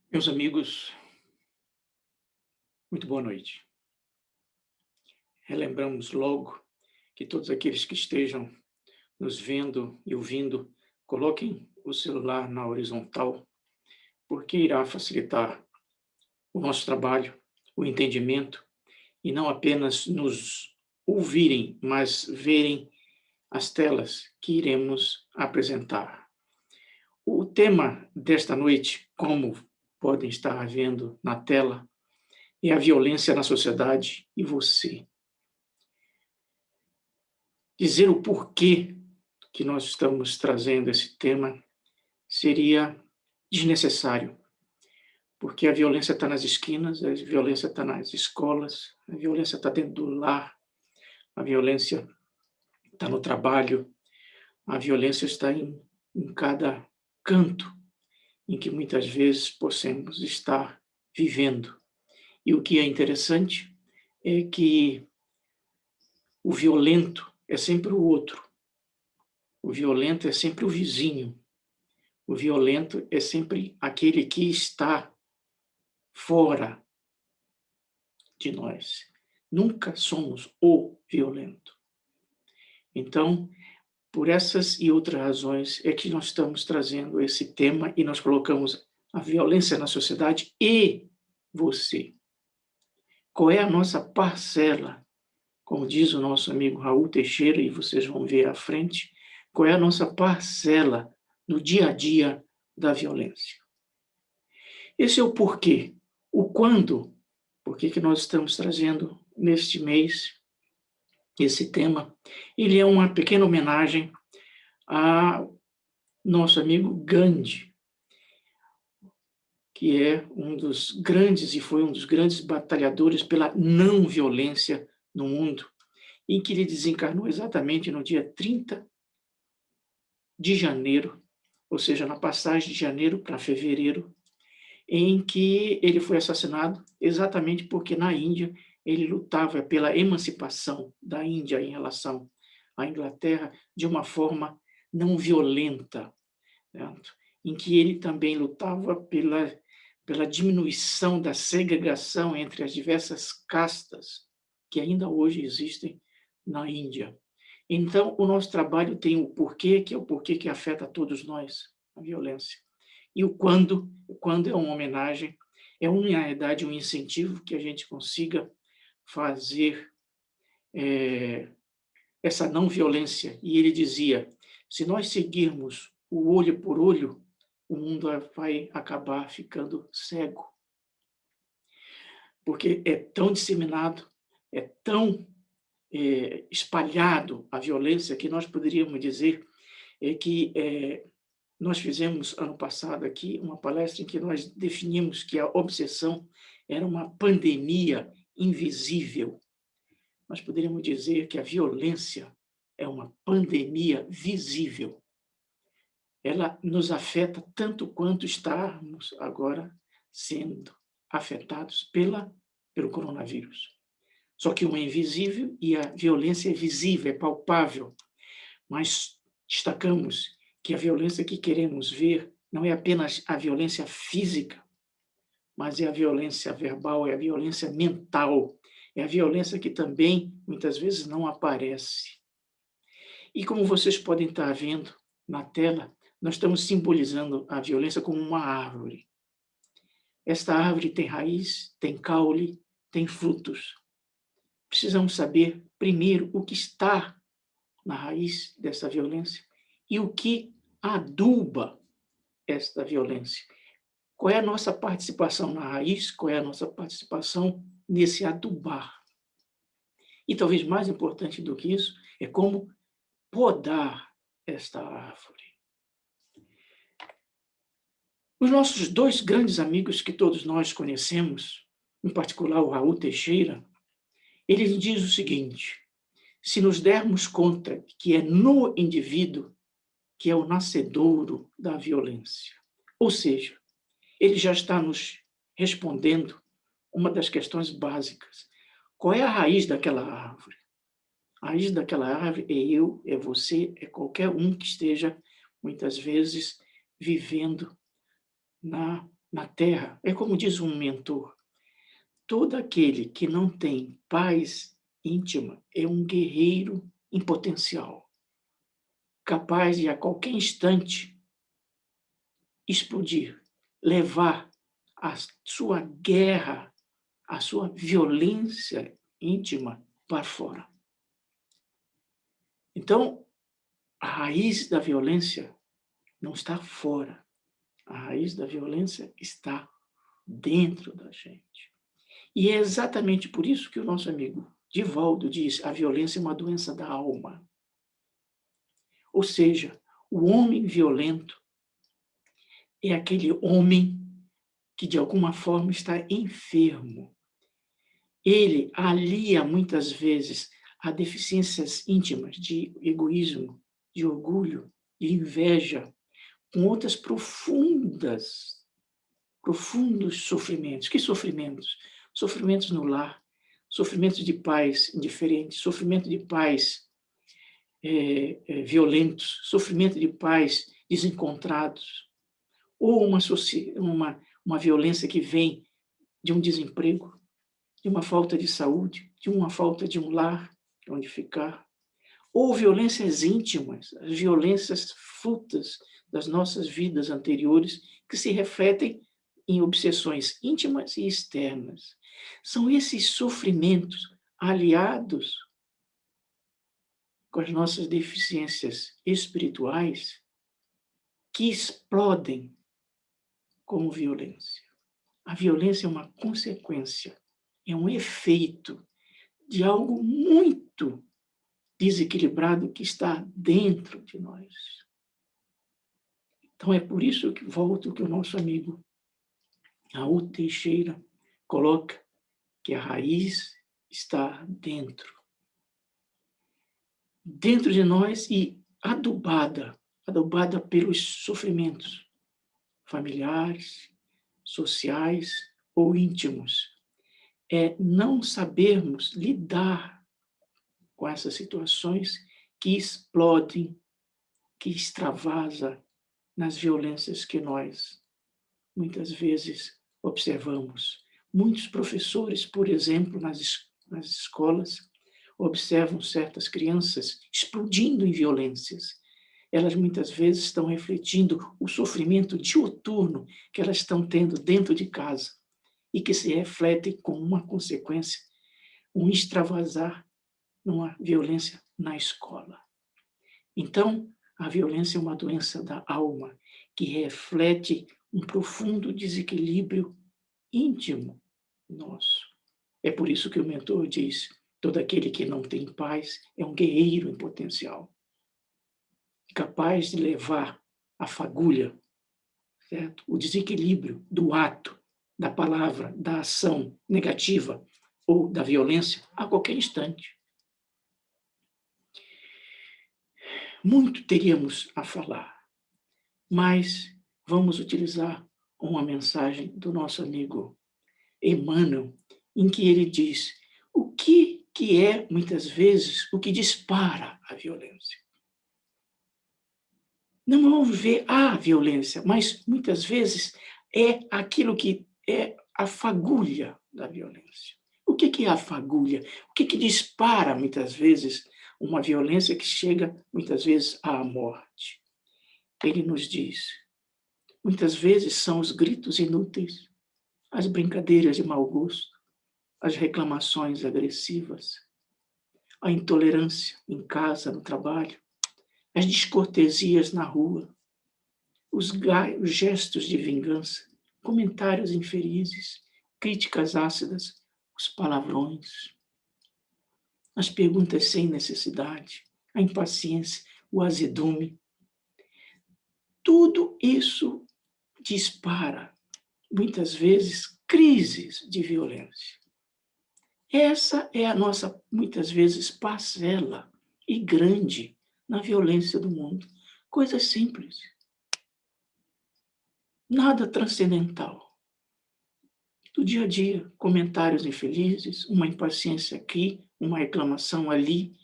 Meus amigos, muito boa noite. Relembramos logo que todos aqueles que estejam nos vendo e ouvindo, coloquem o celular na horizontal, porque irá facilitar o nosso trabalho, o entendimento, e não apenas nos ouvirem, mas verem as telas que iremos apresentar. O tema desta noite, como podem estar vendo na tela, é a violência na sociedade e você. Dizer o porquê que nós estamos trazendo esse tema seria desnecessário, porque a violência está nas esquinas, a violência está nas escolas, a violência está dentro do lar, a violência está no trabalho, a violência está em cada canto em que muitas vezes possamos estar vivendo. E o que é interessante é que o violento é sempre o outro, o violento é sempre o vizinho, o violento é sempre aquele que está fora de nós. Nunca somos o violento. Então, por essas e outras razões é que nós estamos trazendo esse tema e nós colocamos a violência na sociedade e você. Qual é a nossa parcela? Como diz o nosso amigo Raul Teixeira, e vocês vão ver à frente, qual é a nossa parcela no dia a dia da violência? Esse é o porquê. O quando, por que nós estamos trazendo neste mês esse tema. Ele é uma pequena homenagem a nosso amigo Gandhi, que é um dos grandes e foi um dos grandes batalhadores pela não violência no mundo, em que ele desencarnou exatamente no dia 30 de janeiro, ou seja, na passagem de janeiro para fevereiro, em que ele foi assassinado exatamente porque na Índia ele lutava pela emancipação da Índia em relação à Inglaterra de uma forma não violenta, certo? Em que ele também lutava pela diminuição da segregação entre as diversas castas que ainda hoje existem na Índia. Então, o nosso trabalho tem o porquê, que é o porquê que afeta todos nós, a violência. E o quando é uma homenagem, é, na realidade, um incentivo que a gente consiga fazer essa não violência. E ele dizia, se nós seguirmos o olho por olho, o mundo vai acabar ficando cego. Porque é tão disseminado, é tão espalhado a violência que nós poderíamos dizer que nós fizemos ano passado aqui uma palestra em que nós definimos que a obsessão era uma pandemia invisível. Nós poderíamos dizer que a violência é uma pandemia visível. Ela nos afeta tanto quanto estarmos agora sendo afetados pelo coronavírus. Só que uma é invisível e a violência é visível, é palpável. Mas destacamos que a violência que queremos ver não é apenas a violência física, mas é a violência verbal, é a violência mental, é a violência que também, muitas vezes, não aparece. E como vocês podem estar vendo na tela, nós estamos simbolizando a violência como uma árvore. Esta árvore tem raiz, tem caule, tem frutos. Precisamos saber, primeiro, o que está na raiz dessa violência e o que aduba esta violência. Qual é a nossa participação na raiz? Qual é a nossa participação nesse adubar? E talvez mais importante do que isso é como podar esta árvore. Os nossos dois grandes amigos que todos nós conhecemos, em particular o Raul Teixeira, ele diz o seguinte: se nos dermos conta que é no indivíduo que é o nascedouro da violência, ou seja, ele já está nos respondendo uma das questões básicas. Qual é a raiz daquela árvore? A raiz daquela árvore é eu, é você, é qualquer um que esteja, muitas vezes, vivendo na na Terra, é como diz um mentor, todo aquele que não tem paz íntima é um guerreiro em potencial, capaz de a qualquer instante explodir, levar a sua guerra, a sua violência íntima para fora. Então, a raiz da violência não está fora. A raiz da violência está dentro da gente. E é exatamente por isso que o nosso amigo Divaldo diz: a violência é uma doença da alma. Ou seja, o homem violento é aquele homem que, de alguma forma, está enfermo. Ele alia, muitas vezes, a deficiências íntimas de egoísmo, de orgulho, de inveja, com outras profundos sofrimentos. Que sofrimentos? Sofrimentos no lar, sofrimentos de pais indiferentes, sofrimento de pais violentos, sofrimento de pais desencontrados, ou uma violência que vem de um desemprego, de uma falta de saúde, de uma falta de um lar onde ficar, ou violências íntimas, as violências frutas das nossas vidas anteriores, que se refletem em obsessões íntimas e externas. São esses sofrimentos aliados com as nossas deficiências espirituais que explodem como violência. A violência é uma consequência, é um efeito de algo muito desequilibrado que está dentro de nós. Então é por isso que volto que o nosso amigo Raul Teixeira coloca que a raiz está dentro de nós e adubada pelos sofrimentos familiares, sociais ou íntimos. É não sabermos lidar com essas situações que explodem, que extravasam nas violências que nós, muitas vezes, observamos. Muitos professores, por exemplo, nas escolas, observam certas crianças explodindo em violências. Elas, muitas vezes, estão refletindo o sofrimento diuturno que elas estão tendo dentro de casa e que se reflete com uma consequência, um extravasar numa violência na escola. Então, a violência é uma doença da alma que reflete um profundo desequilíbrio íntimo nosso. É por isso que o mentor diz: todo aquele que não tem paz é um guerreiro em potencial, capaz de levar a fagulha, certo? O desequilíbrio do ato, da palavra, da ação negativa ou da violência a qualquer instante. Muito teríamos a falar, mas vamos utilizar uma mensagem do nosso amigo Emmanuel, em que ele diz o que é, muitas vezes, o que dispara a violência. Não vamos ver a violência, mas, muitas vezes, é aquilo que é a fagulha da violência. O que é a fagulha? O que dispara, muitas vezes, uma violência que chega, muitas vezes, à morte? Ele nos diz, muitas vezes são os gritos inúteis, as brincadeiras de mau gosto, as reclamações agressivas, a intolerância em casa, no trabalho, as descortesias na rua, os gestos de vingança, comentários infelizes, críticas ácidas, os palavrões, as perguntas sem necessidade, a impaciência, o azedume. Tudo isso dispara, muitas vezes, crises de violência. Essa é a nossa, muitas vezes, parcela e grande na violência do mundo. Coisas simples. Nada transcendental. Do dia a dia, comentários infelizes, uma impaciência aqui, uma reclamação ali,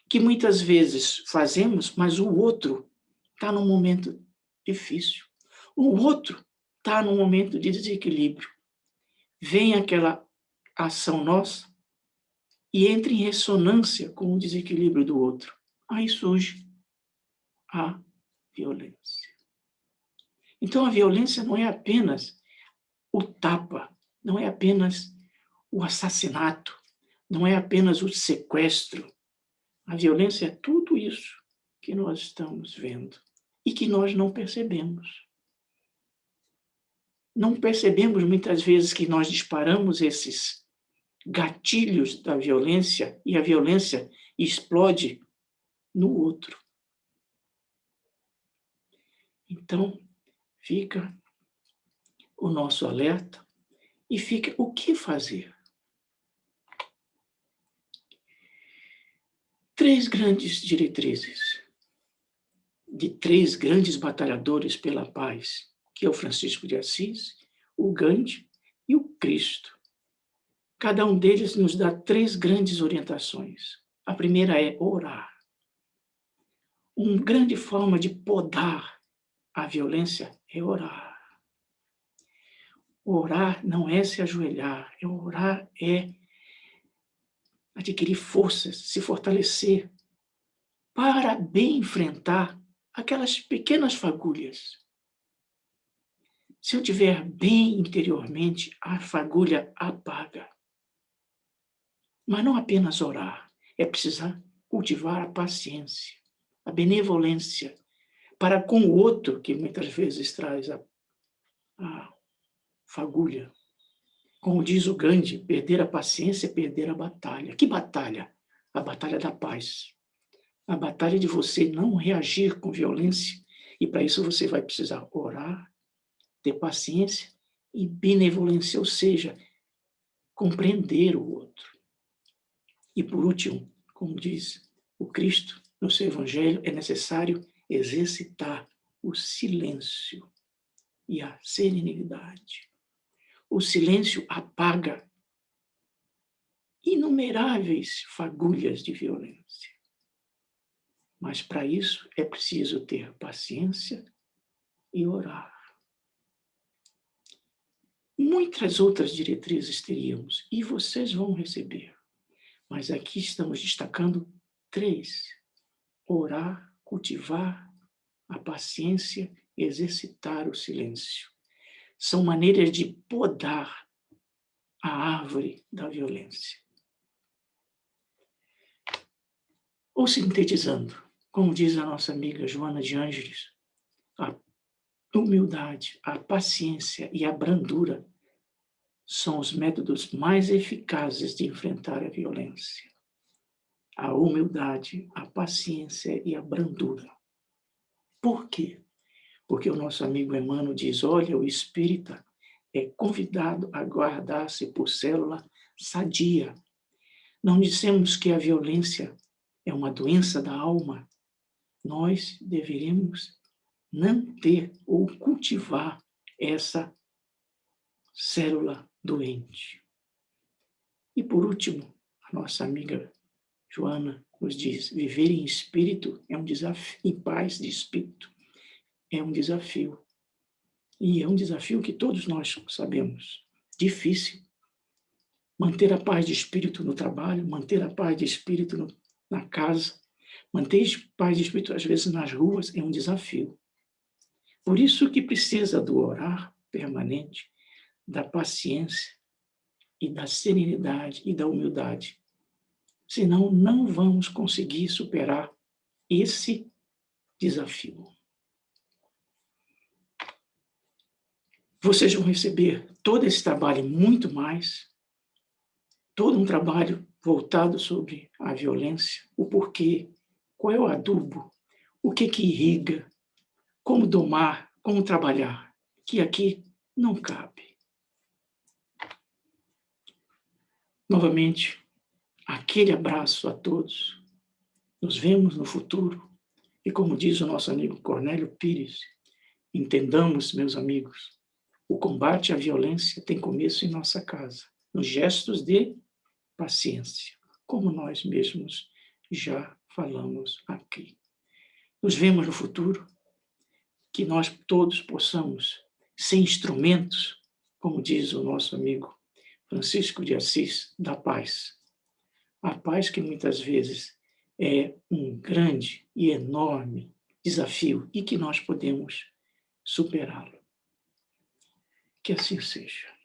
que muitas vezes fazemos, mas o outro está num momento difícil. O outro está num momento de desequilíbrio, vem aquela ação nossa e entra em ressonância com o desequilíbrio do outro. Aí surge a violência. Então, a violência não é apenas o tapa, não é apenas o assassinato, não é apenas o sequestro. A violência é tudo isso que nós estamos vendo e que nós não percebemos. Não percebemos muitas vezes que nós disparamos esses gatilhos da violência e a violência explode no outro. Então, fica o nosso alerta e fica o que fazer. 3 grandes diretrizes de 3 grandes batalhadores pela paz, que é o Francisco de Assis, o Gandhi e o Cristo. Cada um deles nos dá 3 grandes orientações. A primeira é orar. Uma grande forma de podar a violência é orar. Orar não é se ajoelhar, orar é adquirir forças, se fortalecer, para bem enfrentar aquelas pequenas fagulhas. Se eu estiver bem interiormente, a fagulha apaga. Mas não apenas orar, é precisar cultivar a paciência, a benevolência, para com o outro, que muitas vezes traz a fagulha. Como diz o Gandhi, perder a paciência é perder a batalha. Que batalha? A batalha da paz. A batalha de você não reagir com violência. E para isso você vai precisar orar, ter paciência e benevolência, ou seja, compreender o outro. E por último, como diz o Cristo no seu Evangelho, é necessário exercitar o silêncio e a serenidade. O silêncio apaga inumeráveis fagulhas de violência. Mas para isso é preciso ter paciência e orar. Muitas outras diretrizes teríamos, e vocês vão receber. Mas aqui estamos destacando 3. Orar, cultivar a paciência e exercitar o silêncio. São maneiras de podar a árvore da violência. Ou sintetizando, como diz a nossa amiga Joana de Ângeles, a humildade, a paciência e a brandura são os métodos mais eficazes de enfrentar a violência. A humildade, a paciência e a brandura. Por quê? Porque o nosso amigo Emmanuel diz, olha, o espírita é convidado a guardar-se por célula sadia. Não dissemos que a violência é uma doença da alma. Nós deveríamos não ter ou cultivar essa célula doente. E por último, a nossa amiga Joana nos diz, viver em espírito é um desafio, em paz de espírito é um desafio. E é um desafio que todos nós sabemos, difícil. Manter a paz de espírito no trabalho, manter a paz de espírito na casa, manter a paz de espírito, às vezes, nas ruas, é um desafio. Por isso que precisa do orar permanente, da paciência e da serenidade e da humildade. Senão, não vamos conseguir superar esse desafio. Vocês vão receber todo esse trabalho e muito mais, todo um trabalho voltado sobre a violência, o porquê, qual é o adubo, o que irriga, como domar, como trabalhar, que aqui não cabe. Novamente, aquele abraço a todos. Nos vemos no futuro. E como diz o nosso amigo Cornélio Pires, entendamos, meus amigos, o combate à violência tem começo em nossa casa, nos gestos de paciência, como nós mesmos já falamos aqui. Nos vemos no futuro, que nós todos possamos ser instrumentos, como diz o nosso amigo Francisco de Assis, da paz. A paz que muitas vezes é um grande e enorme desafio e que nós podemos superá-lo. Que assim seja.